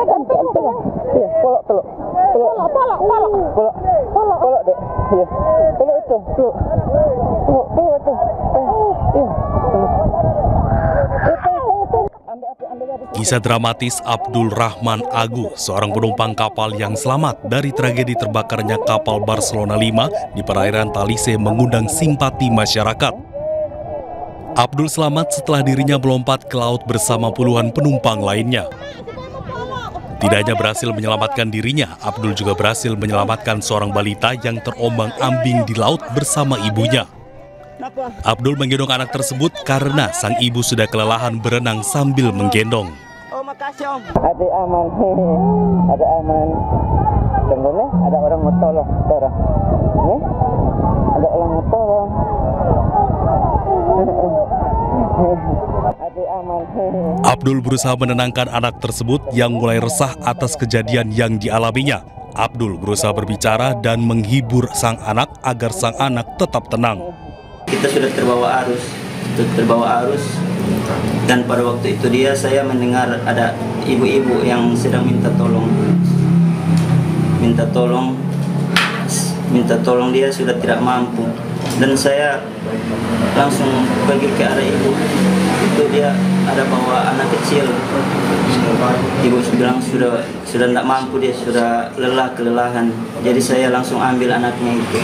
Iya, polok teluk. Polok dek. Iya. Polok itu, teluk. Polok itu. Iya. Kisah dramatis Abdul Rahman Agu, seorang penumpang kapal yang selamat dari tragedi terbakarnya kapal Barcelona 5 di perairan Talise mengundang simpati masyarakat. Abdul selamat setelah dirinya melompat ke laut bersama puluhan penumpang lainnya. Tidak hanya berhasil menyelamatkan dirinya, Abdul juga berhasil menyelamatkan seorang balita yang terombang-ambing di laut bersama ibunya. Abdul menggendong anak tersebut karena sang ibu sudah kelelahan berenang sambil menggendong. Oh, makasih Om. Ada aman. Ada aman. Tunggulah, ada orang mau tolong. Nih. Ada orang mau tolong. Ada aman. Abdul berusaha menenangkan anak tersebut yang mulai resah atas kejadian yang dialaminya. Abdul berusaha berbicara dan menghibur sang anak agar sang anak tetap tenang. Kita sudah terbawa arus, dan pada waktu itu saya mendengar ada ibu-ibu yang sedang minta tolong, dia sudah tidak mampu, dan saya langsung pergi ke arah ibu. Itu dia ada bawa anak kecil. Ibu bilang sudah tidak mampu, dia sudah kelelahan. Jadi saya langsung ambil anaknya itu.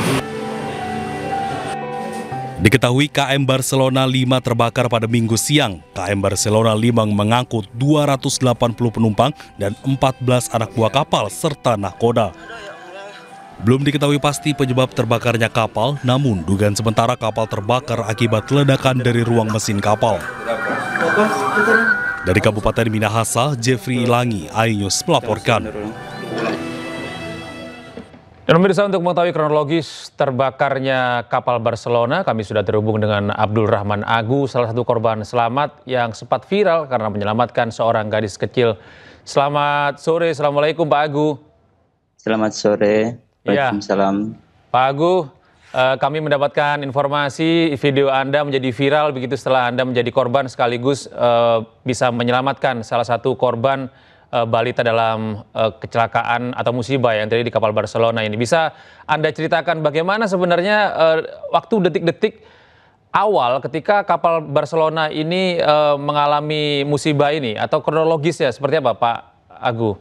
Diketahui KM Barcelona 5 terbakar pada Minggu siang. KM Barcelona 5 mengangkut 280 penumpang dan 14 anak buah kapal serta nahkoda. Belum diketahui pasti penyebab terbakarnya kapal, namun dugaan sementara kapal terbakar akibat ledakan dari ruang mesin kapal. Dari Kabupaten Minahasa, Jeffrey Ilangi, iNews melaporkan. Dan pemirsa, untuk mengetahui kronologis terbakarnya kapal Barcelona, kami sudah terhubung dengan Abdul Rahman Agu, salah satu korban selamat yang sempat viral karena menyelamatkan seorang gadis kecil. Selamat sore, Assalamualaikum Pak Agu. Selamat sore, Waalaikumsalam. Pak Agu, kami mendapatkan informasi video Anda menjadi viral begitu setelah Anda menjadi korban sekaligus bisa menyelamatkan salah satu korban balita dalam kecelakaan atau musibah yang terjadi di kapal Barcelona ini. Bisa Anda ceritakan bagaimana sebenarnya waktu detik-detik awal ketika kapal Barcelona ini mengalami musibah ini, atau kronologisnya seperti apa Pak Agu?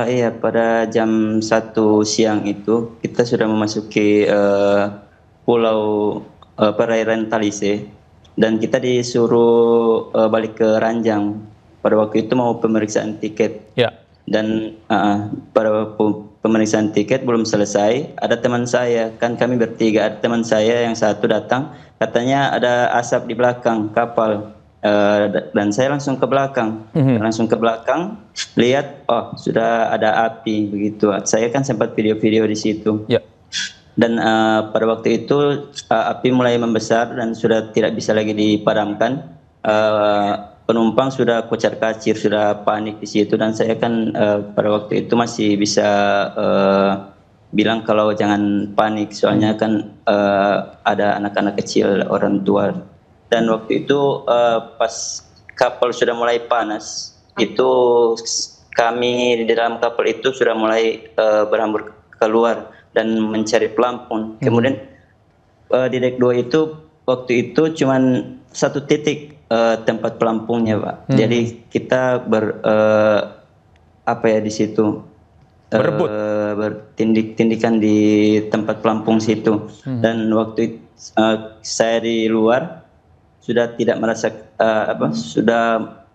Iya, pada jam 1 siang itu kita sudah memasuki pulau perairan Talise, dan kita disuruh balik ke Ranjang. Pada waktu itu mau pemeriksaan tiket. Ya. Dan pada pemeriksaan tiket belum selesai, ada teman saya, kan kami bertiga, ada teman saya yang satu datang, katanya ada asap di belakang kapal. Dan saya langsung ke belakang, lihat, oh sudah ada api begitu. Saya kan sempat video-video di situ. Ya. Dan pada waktu itu api mulai membesar dan sudah tidak bisa lagi dipadamkan. Penumpang sudah kocar-kacir, sudah panik di situ, dan saya kan pada waktu itu masih bisa bilang kalau jangan panik, soalnya kan ada anak-anak kecil, orang tua. Dan waktu itu pas kapal sudah mulai panas, itu kami di dalam kapal itu sudah mulai berhambur keluar dan mencari pelampung. Kemudian di dek 2 itu waktu itu cuman satu titik tempat pelampungnya, Pak. Jadi kita di situ bertindikan di tempat pelampung situ. Dan waktu itu saya di luar sudah tidak sudah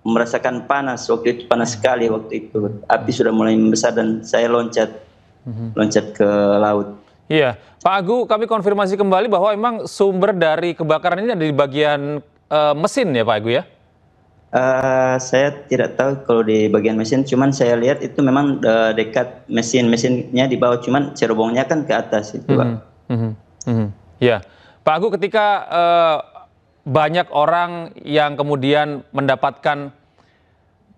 merasakan panas. Waktu itu panas sekali waktu itu. Api sudah mulai membesar dan saya loncat ke laut. Iya, Pak Agu, kami konfirmasi kembali bahwa memang sumber dari kebakaran ini ada di bagian mesin ya Pak Agu ya? Saya tidak tahu kalau di bagian mesin, cuman saya lihat itu memang dekat mesinnya di bawah, cuman cerobongnya kan ke atas itu, Pak. Ya, Pak Agu, ketika banyak orang yang kemudian mendapatkan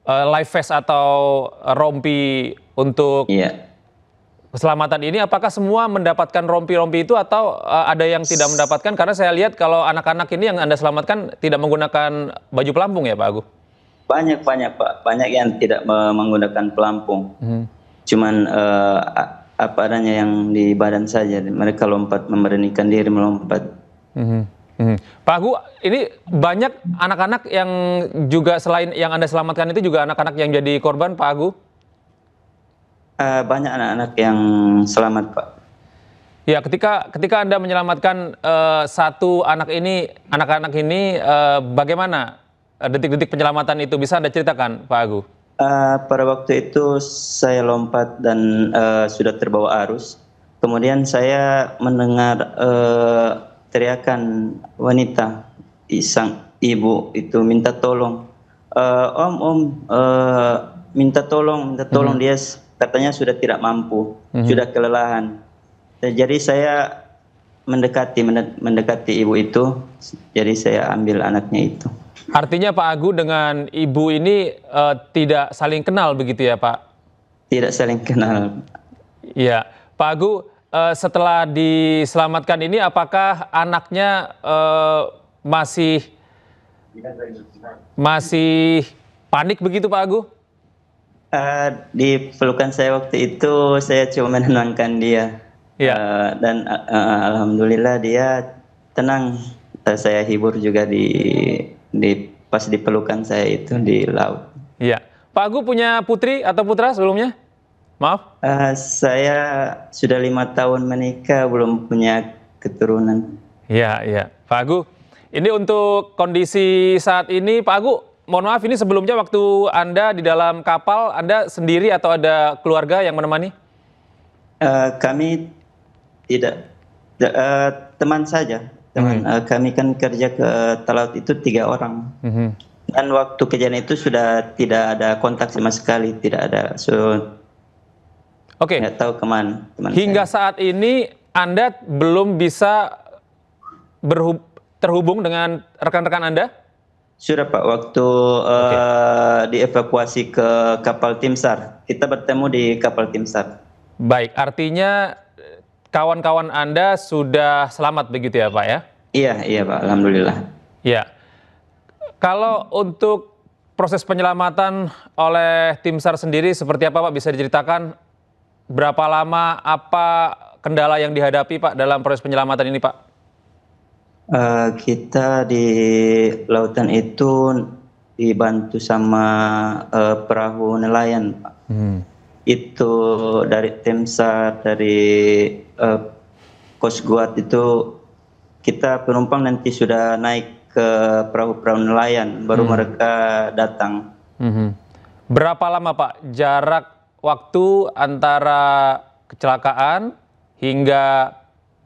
life vest atau rompi untuk keselamatan ini, apakah semua mendapatkan rompi-rompi itu atau ada yang tidak mendapatkan? Karena saya lihat kalau anak-anak ini yang Anda selamatkan tidak menggunakan baju pelampung ya Pak Agu? banyak Pak, banyak yang tidak menggunakan pelampung. Cuman apa adanya yang di badan saja. Mereka lompat, memberanikan diri melompat. Pak Agu, ini banyak anak-anak yang juga selain yang Anda selamatkan itu juga anak-anak yang jadi korban, Pak Agu? Banyak anak-anak yang selamat, Pak. Ya, ketika Anda menyelamatkan satu anak-anak ini, bagaimana detik-detik penyelamatan itu bisa Anda ceritakan, Pak Agu? Pada waktu itu saya lompat dan sudah terbawa arus. Kemudian saya mendengar teriakan wanita, sang ibu itu minta tolong. Om, minta tolong dia katanya sudah tidak mampu, sudah kelelahan. Jadi saya mendekati ibu itu, jadi saya ambil anaknya itu. Artinya Pak Agu dengan ibu ini tidak saling kenal begitu ya Pak? Tidak saling kenal. Iya, Pak Agu setelah diselamatkan ini apakah anaknya masih panik begitu Pak Agu? Di pelukan saya waktu itu saya cuma menenangkan dia. Ya. Dan alhamdulillah dia tenang. Saya hibur juga pas di pelukan saya itu di laut. Iya. Pak Agu punya putri atau putra sebelumnya? Maaf. Saya sudah 5 tahun menikah, belum punya keturunan. Iya. Pak Agu, ini untuk kondisi saat ini, Pak Agu, mohon maaf ini sebelumnya waktu Anda di dalam kapal, Anda sendiri atau ada keluarga yang menemani? Kami tidak, teman saja. Kami kan kerja ke laut itu 3 orang. Dan waktu kejadian itu sudah tidak ada kontak sama sekali, tidak ada. Oke. Nggak tahu kemana. Hingga saat ini Anda belum bisa terhubung dengan rekan-rekan Anda? Sudah Pak, waktu dievakuasi ke kapal tim SAR, kita bertemu di kapal tim SAR. Baik, artinya kawan-kawan Anda sudah selamat begitu ya Pak ya? Iya Pak, alhamdulillah. Ya. Kalau untuk proses penyelamatan oleh tim SAR sendiri seperti apa Pak, bisa diceritakan? Berapa lama, apa kendala yang dihadapi Pak dalam proses penyelamatan ini Pak? Kita di lautan itu dibantu sama perahu nelayan Pak. Itu dari tim SAR, dari Coast Guard itu kita penumpang nanti sudah naik ke perahu-perahu nelayan, baru mereka datang. Berapa lama Pak jarak waktu antara kecelakaan hingga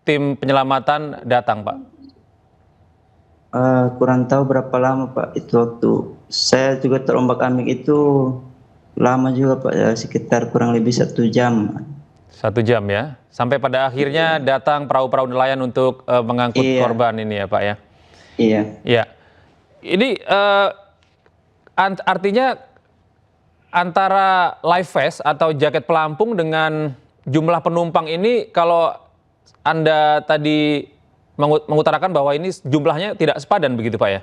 tim penyelamatan datang Pak? Kurang tahu berapa lama Pak itu waktu. Saya juga terombak-ambing itu lama juga Pak, ya, sekitar kurang lebih 1 jam. 1 jam ya, sampai pada akhirnya datang perahu-perahu nelayan untuk mengangkut korban ini ya Pak ya? Iya. Ya, ini artinya antara life vest atau jaket pelampung dengan jumlah penumpang ini kalau Anda tadi mengutarakan bahwa ini jumlahnya tidak sepadan begitu Pak ya?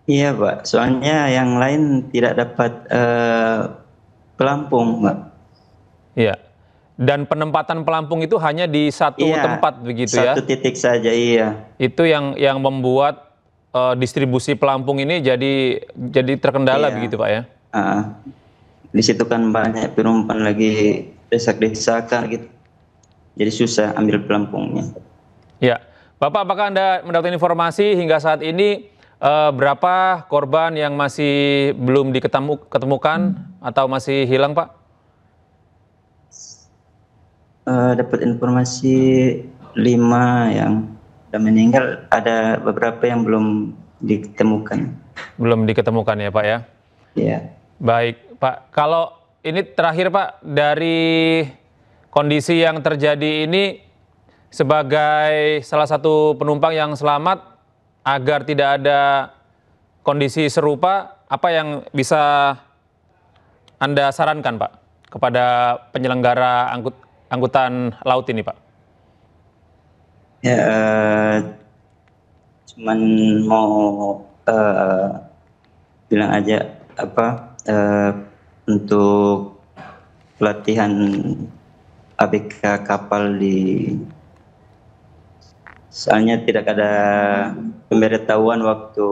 Iya Pak, soalnya yang lain tidak dapat pelampung Pak. Iya. Dan penempatan pelampung itu hanya di satu tempat begitu ya? Satu titik saja, iya. Itu yang membuat distribusi pelampung ini jadi terkendala begitu Pak ya? Di situ kan banyak penumpang lagi desak-desakan gitu. Jadi susah ambil pelampungnya. Ya. Bapak, apakah Anda mendapatkan informasi hingga saat ini berapa korban yang masih belum diketemukan atau masih hilang Pak? Dapat informasi 5 yang sudah meninggal, ada beberapa yang belum ditemukan. Belum diketemukan ya Pak ya? Iya. Baik Pak, kalau ini terakhir Pak, dari kondisi yang terjadi ini sebagai salah satu penumpang yang selamat, agar tidak ada kondisi serupa, apa yang bisa Anda sarankan Pak kepada penyelenggara angkutan laut ini Pak? Ya, cuman mau bilang aja untuk pelatihan ABK kapal soalnya tidak ada pemberitahuan waktu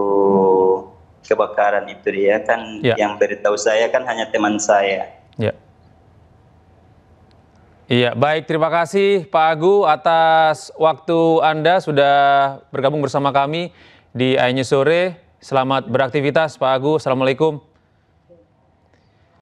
kebakaran itu, dia kan Ya. yang beritahu saya kan hanya teman saya. Ya. Iya, baik, terima kasih Pak Agu atas waktu Anda sudah bergabung bersama kami di iNews Sore. Selamat beraktivitas Pak Agu, Assalamualaikum.